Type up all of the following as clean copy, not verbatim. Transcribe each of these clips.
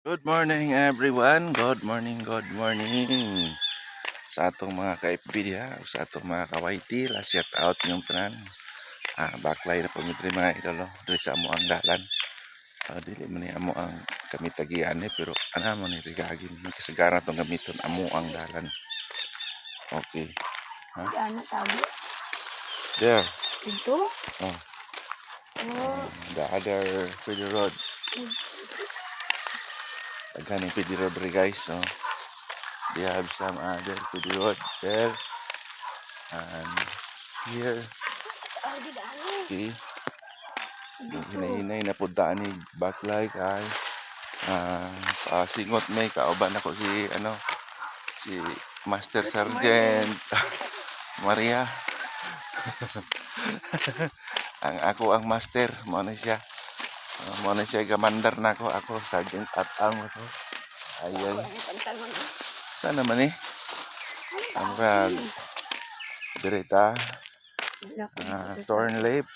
Good morning everyone. Good morning, good morning. Sa atong mga ka-FB diha, sa atong mga ka-YT, shout out yung tanan. Baklay na pamidri mga idolo, diri sa amo ang dalan. Dili man ni amo ang kami tagian pero ana mo ni rigagin. Kasagaran tong gamiton amo ang dalan. Okay. Ha? Ano tawag? There. Ito? Oh, Oh, the other PD road. Again PD road rin guys. So, they have some other PD road there. And here, di ba? see, Dito. hinay-hinay na puntaan ni Baklay kay singot may kauban ako si Master Sergeant Maria. Ako ang master mo na siya. Mo na siya gamandar na ako Sergeant at ang ako. Ayay. Sana man eh. Ang rag direta Torn Lake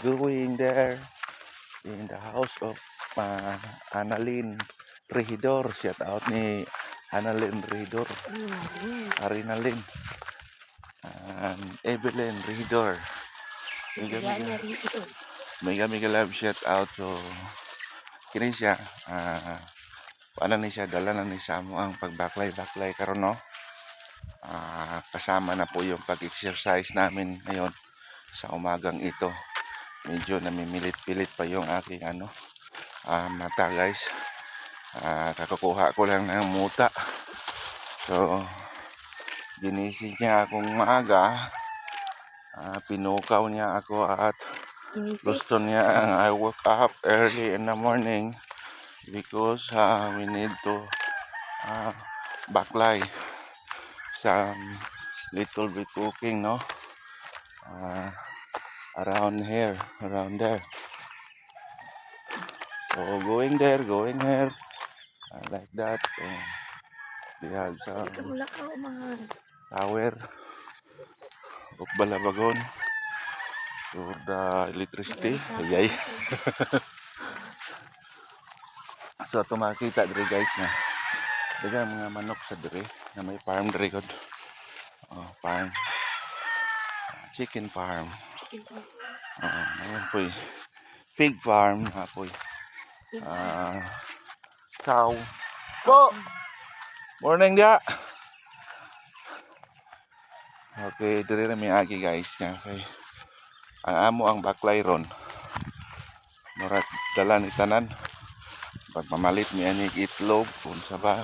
going there in the house of Annalyn Regidor. Shout out ni Annalyn Regidor, Arinalyn, and Evelyn Regidor. Mega love shout out. So kini siya paano ni siya dala na ni Samo ang pagbaklay karon no. Kasama na po yung pag-exercise namin ngayon sa umagang ito. Medyo namimilit-pilit pa yung aking mata guys. Kakakuha ko lang ng muta. So ginising niya akong maaga. Pinukaw niya ako at gusto niya I woke up early in the morning because we need to baklay some little bit cooking no around there. So going here like that. We have some tower of Balabagon for the electricity. Ayay. So ito makikita diri guys na dagang mga manok sa diri na may farm diri god. Farm. Chicken farm. Ayan po pig farm po. Cow. Po! Morning dia. Okay, diri na may agi guys nga kay ang amo ang baklay ron. Murag dala ni tanan. Pagmamalit mi ani itlog unsa ba?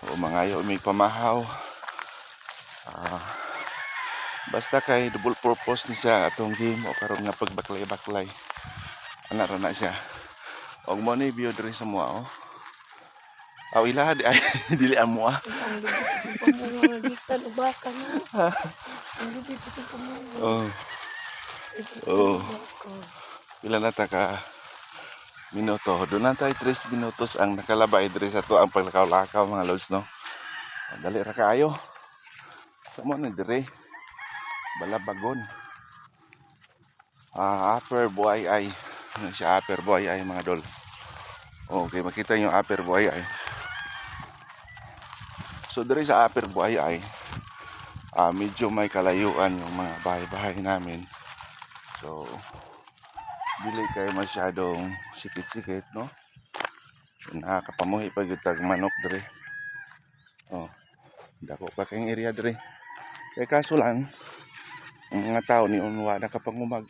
O mangayo mi pamahaw. Basta kay double purpose ni siya atong game o karon nga pagbaklay-baklay. Ana ra na siya. Og mo ni view diri sa mua oh. Aw ilaha di ay dili amo ah. Oh. Pila na ta ka minuto. Doon na tayo 3 minutos ang nakalabay diri sa to ang paglakaw-lakaw mga lods no. Dali ra kaayo. Samo na diri. Balabagon. Upper Buayay. Ano siya Upper Buayay mga dol. Okay, makita niyo Upper Buayay. So diri sa Upper Buayay, medyo may kalayuan yung mga bahay-bahay namin. So dili kay masyadong sikit-sikit no. Nakakapamuhi pa gyud tag manok diri. Dako pa kayong area diri. Kay kaso lang ang mga tao ni unwa nakapangumag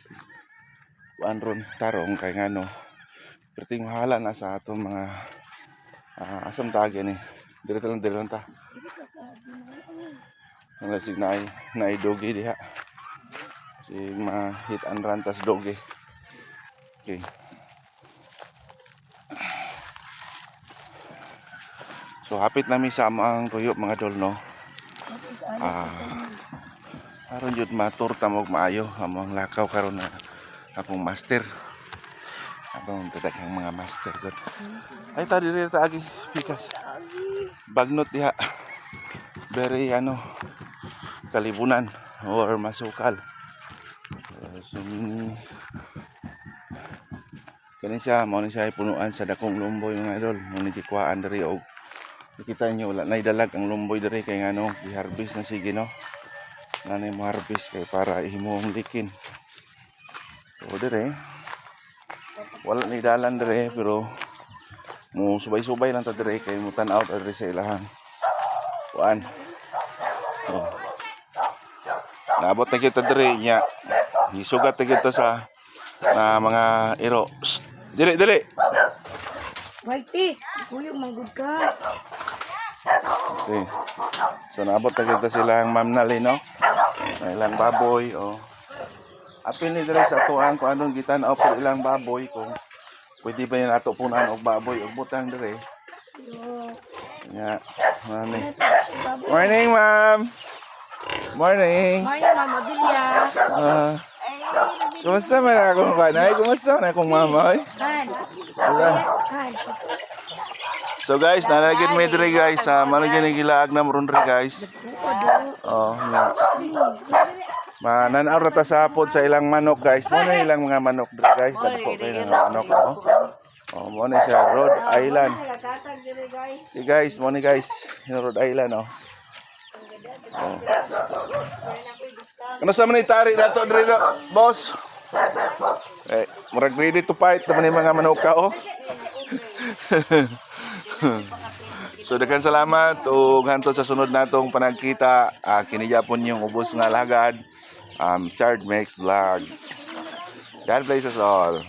kuan ron tarong kay ngano perting hala na sa atong mga asam tagi ni diri lang ta. Wala sig naay dogi diha. Sig ma-hit and run tas dogi. Okay. So hapit nami sa ang tuyo mga dol no. Aron jud matur ta mo maayo among lakaw karon na akong master. Abang daghang mga master god. Ay ta diri ta agi pikas. Bagnot diha. Very kalibunan or masukal. Kani siya, mao ni siya punuan sa dakong lumboy mga idol. Mo ni gikuhaan diri og nakita nyo wala nay dalag ang lumboy diri kay ngano gi-harvest na sige no. Nanay mo harvest kay para ihimong likin. So dire wala ni dalan dire pero mo subay-subay lang ta dire kay mo tan-aw diri sa ilahan. Kuan. Oh. Naabot na kita dire nya. Gisugat na kita sa mga iro. Psst. Dili, dili. Mighty, kuyog manggod ka. Okay. So naabot na kita silang Ma'am Nali, no? Na ilang baboy, oh. Apil ni dire sa tuang kung anong gitan-aw po ilang baboy kung pwede ba yan ato punan og baboy og butang dire. Yo. Nya, mami. Baboy. Morning, ma'am. Morning. Morning, Mama Delia. Kumusta man akong kanay? Kumusta na akong mama? Oy? Han. Wala. Han. So guys, nalagyan mo dire guys. Malagyan ni gilaag na moron dire guys. Udo. Oh, nga. Mananaw ra ta sa hapon sa ilang manok guys. Mo na ilang mga manok dire guys. Dagko kayo ng manok oh. Oh, mo na siya Rhode Island. Katag dire guys. Okay guys, mo ni guys. Yung Rhode Island oh. Oh. Ano sa man itari dato dire boss? Murag ready to fight naman yung mga manok ka oh. So daghang salamat ug hantod sa sunod natong panagkita. Kini gyapon yung ubos nga lagad. Sard Makes Vlog. God bless us all.